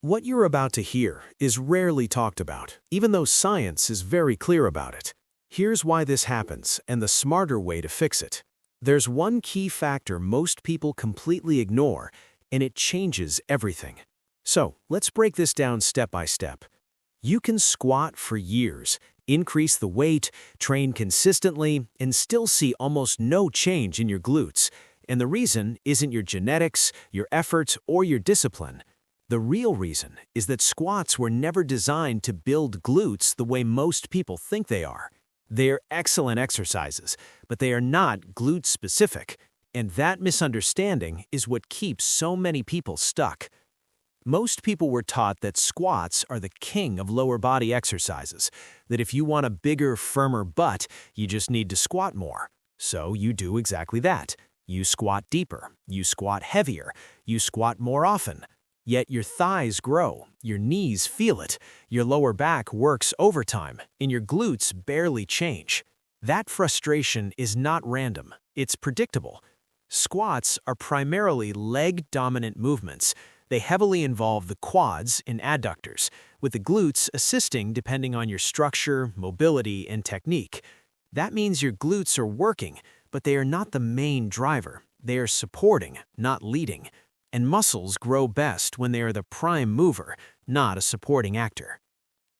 What you're about to hear is rarely talked about, even though science is very clear about it. Here's why this happens and the smarter way to fix it. There's one key factor most people completely ignore, and it changes everything. So, let's break this down step by step. You can squat for years, increase the weight, train consistently, and still see almost no change in your glutes. And the reason isn't your genetics, your effort, or your discipline. The real reason is that squats were never designed to build glutes the way most people think they are. They're excellent exercises, but they are not glute-specific, and that misunderstanding is what keeps so many people stuck. Most people were taught that squats are the king of lower body exercises, that if you want a bigger, firmer butt, you just need to squat more. So you do exactly that. You squat deeper, you squat heavier, you squat more often. Yet your thighs grow, your knees feel it, your lower back works overtime, and your glutes barely change. That frustration is not random, it's predictable. Squats are primarily leg-dominant movements. They heavily involve the quads and adductors, with the glutes assisting depending on your structure, mobility, and technique. That means your glutes are working, but they are not the main driver. They are supporting, not leading. And muscles grow best when they are the prime mover, not a supporting actor.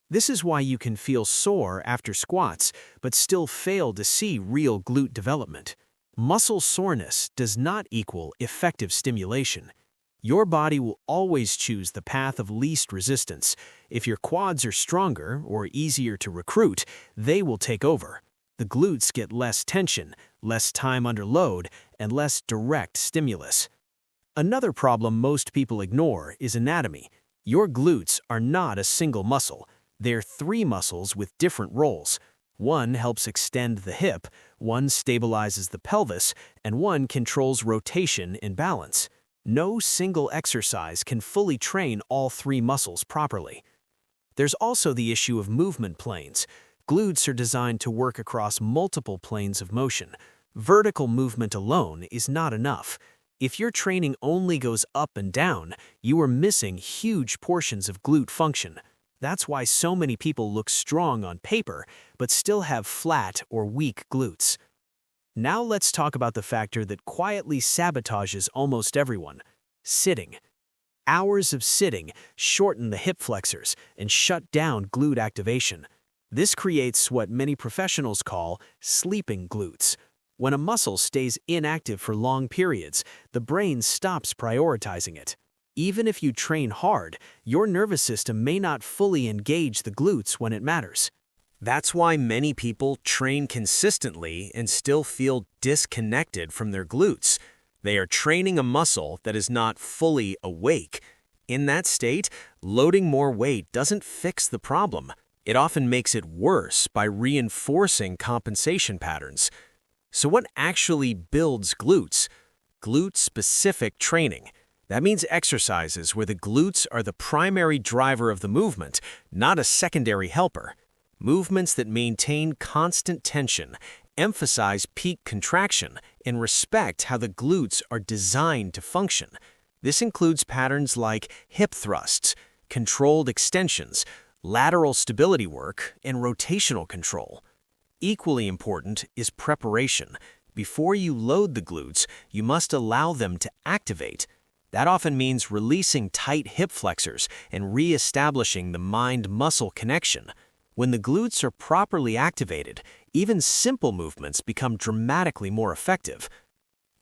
This is why you can feel sore after squats, but still fail to see real glute development. Muscle soreness does not equal effective stimulation. Your body will always choose the path of least resistance. If your quads are stronger or easier to recruit, they will take over. The glutes get less tension, less time under load, and less direct stimulus. Another problem most people ignore is anatomy. Your glutes are not a single muscle. They're three muscles with different roles. One helps extend the hip, one stabilizes the pelvis, and one controls rotation and balance. No single exercise can fully train all three muscles properly. There's also the issue of movement planes. Glutes are designed to work across multiple planes of motion. Vertical movement alone is not enough. If your training only goes up and down, you are missing huge portions of glute function. That's why so many people look strong on paper, but still have flat or weak glutes. Now let's talk about the factor that quietly sabotages almost everyone: sitting. Hours of sitting shorten the hip flexors and shut down glute activation. This creates what many professionals call sleeping glutes. When a muscle stays inactive for long periods, the brain stops prioritizing it. Even if you train hard, your nervous system may not fully engage the glutes when it matters. That's why many people train consistently and still feel disconnected from their glutes. They are training a muscle that is not fully awake. In that state, loading more weight doesn't fix the problem. It often makes it worse by reinforcing compensation patterns. So what actually builds glutes? Glute-specific training. That means exercises where the glutes are the primary driver of the movement, not a secondary helper. Movements that maintain constant tension, emphasize peak contraction, and respect how the glutes are designed to function. This includes patterns like hip thrusts, controlled extensions, lateral stability work, and rotational control. Equally important is preparation. Before you load the glutes, you must allow them to activate. That often means releasing tight hip flexors and re-establishing the mind-muscle connection. When the glutes are properly activated, even simple movements become dramatically more effective.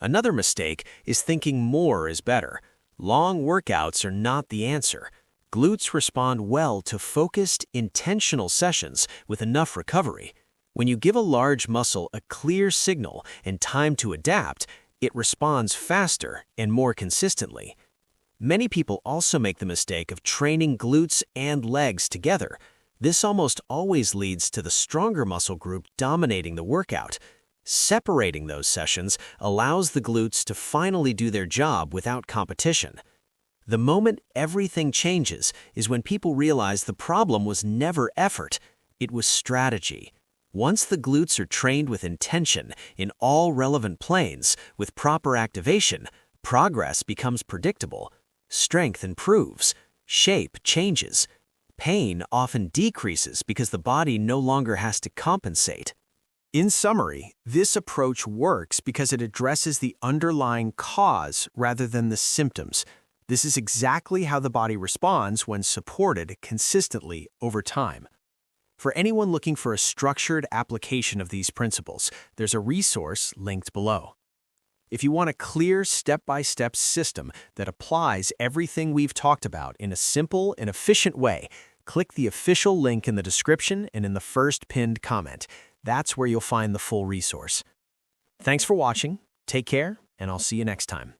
Another mistake is thinking more is better. Long workouts are not the answer. Glutes respond well to focused, intentional sessions with enough recovery. When you give a large muscle a clear signal and time to adapt, it responds faster and more consistently. Many people also make the mistake of training glutes and legs together. This almost always leads to the stronger muscle group dominating the workout. Separating those sessions allows the glutes to finally do their job without competition. The moment everything changes is when people realize the problem was never effort, it was strategy. Once the glutes are trained with intention in all relevant planes, with proper activation, progress becomes predictable. Strength improves. Shape changes. Pain often decreases because the body no longer has to compensate. In summary, this approach works because it addresses the underlying cause rather than the symptoms. This is exactly how the body responds when supported consistently over time. For anyone looking for a structured application of these principles, there's a resource linked below. If you want a clear step-by-step system that applies everything we've talked about in a simple and efficient way, click the official link in the description and in the first pinned comment. That's where you'll find the full resource. Thanks for watching, take care, and I'll see you next time.